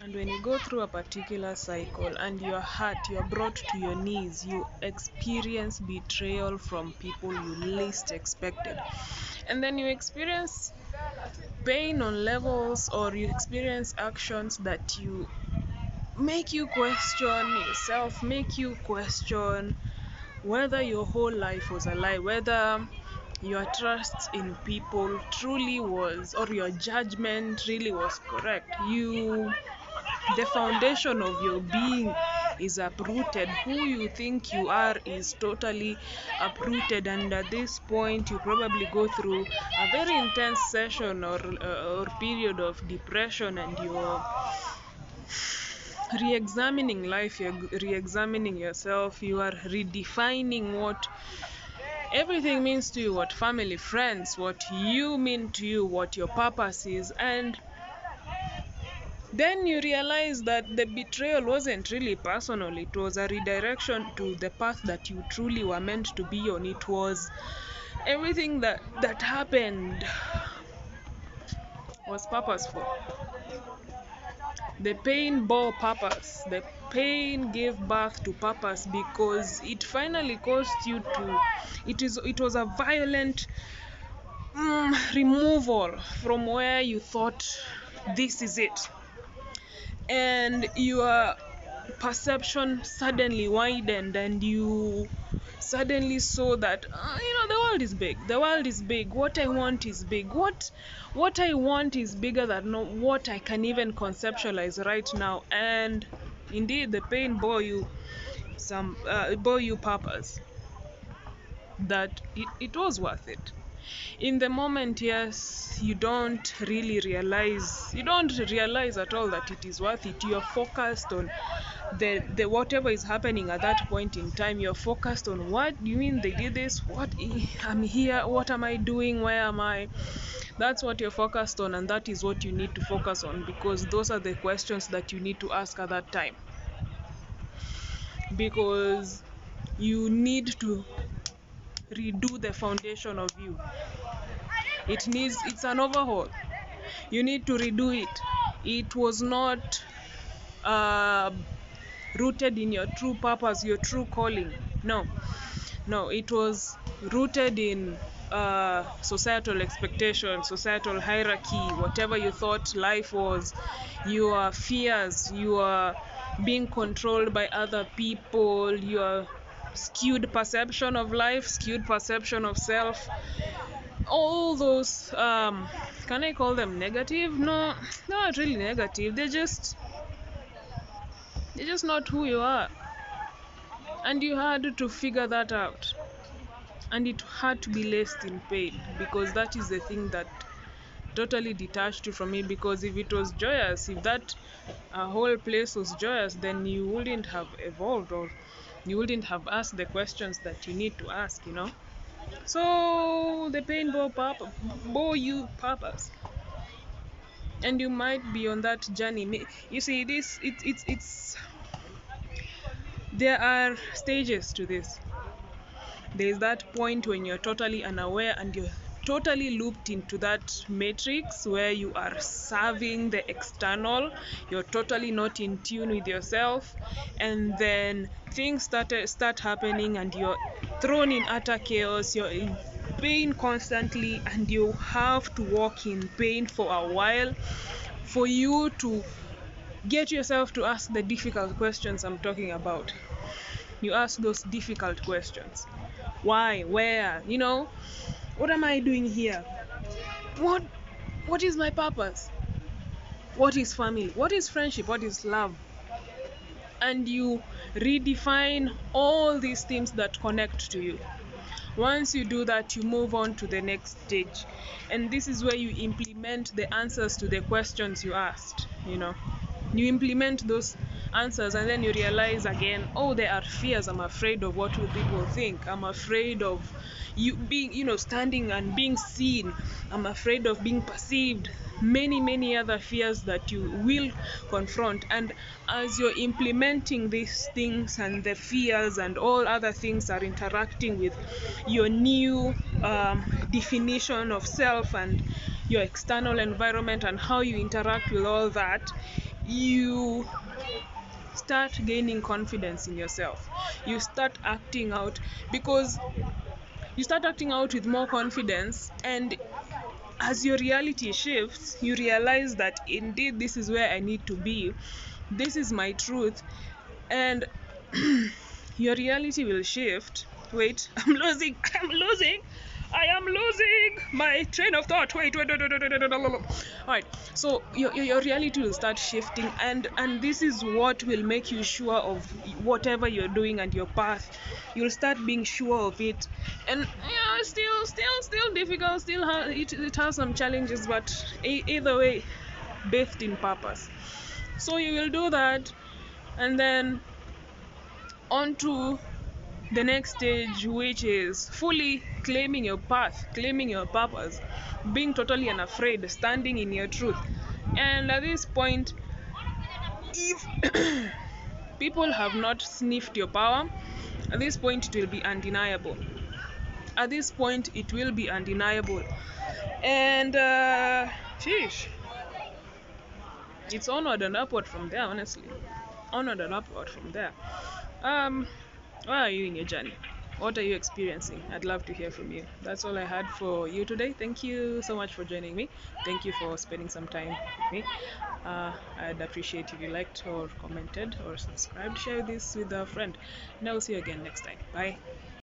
And when you go through a particular cycle and you're hurt, you're brought to your knees, you experience betrayal from people you least expected. And then you experience pain on levels, or you experience actions that you make you question yourself, make you question whether your whole life was a lie, whether your trust in people truly was, or your judgment really was correct. The foundation of your being is uprooted. Who you think you are is totally uprooted, and at this point you probably go through a very intense session or period of depression, and you're re-examining life, you're re-examining yourself, you are redefining what everything means to you, what family, friends, what you mean to you, what your purpose is. And then you realize that the betrayal wasn't really personal. It was a redirection to the path that you truly were meant to be on. It was everything that happened was purposeful. The pain bore purpose. The pain gave birth to purpose, because it finally caused you to. It was a violent removal from where you thought this is it, and your perception suddenly widened, and you suddenly saw that the world is big. The world is big. What I want is big. What I want is bigger than what I can even conceptualize right now. And indeed, the pain bore you purpose, that it was worth it. In the moment, yes, you don't realize at all that it is worth it. You're focused on the whatever is happening at that point in time. You're focused on, what you mean they did this, what I'm here, what am I doing, where am I? That's what you're focused on, and that is what you need to focus on, because those are the questions that you need to ask at that time, because you need to redo the foundation of you. It's an overhaul. You need to redo it. It was not rooted in your true purpose, your true calling. No, it was rooted in societal expectations, societal hierarchy, whatever you thought life was, your fears, your being controlled by other people, your skewed perception of life, skewed perception of self. All those, can I call them negative? No, not really negative. They're just not who you are. And you had to figure that out. And it had to be laced in pain, because that is the thing that totally detached you from it. Because if it was joyous, if that whole place was joyous, then you wouldn't have evolved, or you wouldn't have asked the questions that you need to ask, So the pain bore you purpose, and you might be on that journey. You see, there are stages to this. There's that point when you're totally unaware and you're totally looped into that matrix where you are serving the external. You're totally not in tune with yourself, and then things start happening, and you're thrown in utter chaos. You're in pain constantly, and you have to walk in pain for a while for you to get yourself to ask the difficult questions I'm talking about. You ask those difficult questions. Why? Where? What am I doing here? What is my purpose? What is family? What is friendship? What is love? And you redefine all these things that connect to you. Once you do that, you move on to the next stage. And this is where you implement the answers to the questions you asked, You implement those answers, and then you realize again, there are fears. I'm afraid of what will people think. I'm afraid of you being, standing and being seen. I'm afraid of being perceived. Many other fears that you will confront. And as you're implementing these things, and the fears and all other things are interacting with your new definition of self and your external environment and how you interact with all that, you start gaining confidence in yourself. You start acting out, because you start acting out with more confidence, and as your reality shifts, you realize that indeed this is where I need to be. This is my truth. And your reality will shift. Wait, I'm losing. I am losing my train of thought. Wait. All right. So your reality will start shifting, and this is what will make you sure of whatever you're doing and your path. You'll start being sure of it, and yeah, still difficult. It has some challenges, but either way, bathed in purpose. So you will do that, and then on to the next stage, which is fully claiming your path, claiming your purpose, being totally unafraid, standing in your truth. And at this point, if people have not sniffed your power, at this point it will be undeniable. At this point, it will be undeniable. And sheesh, it's onward and upward from there, honestly. Onward and upward from there. Um, where are you in your journey? What are you experiencing? I'd love to hear from you. That's all I had for you today. Thank you so much for joining me. Thank you for spending some time with me. I'd appreciate if you liked or commented or subscribed. Share this with a friend. And I'll see you again next time. Bye.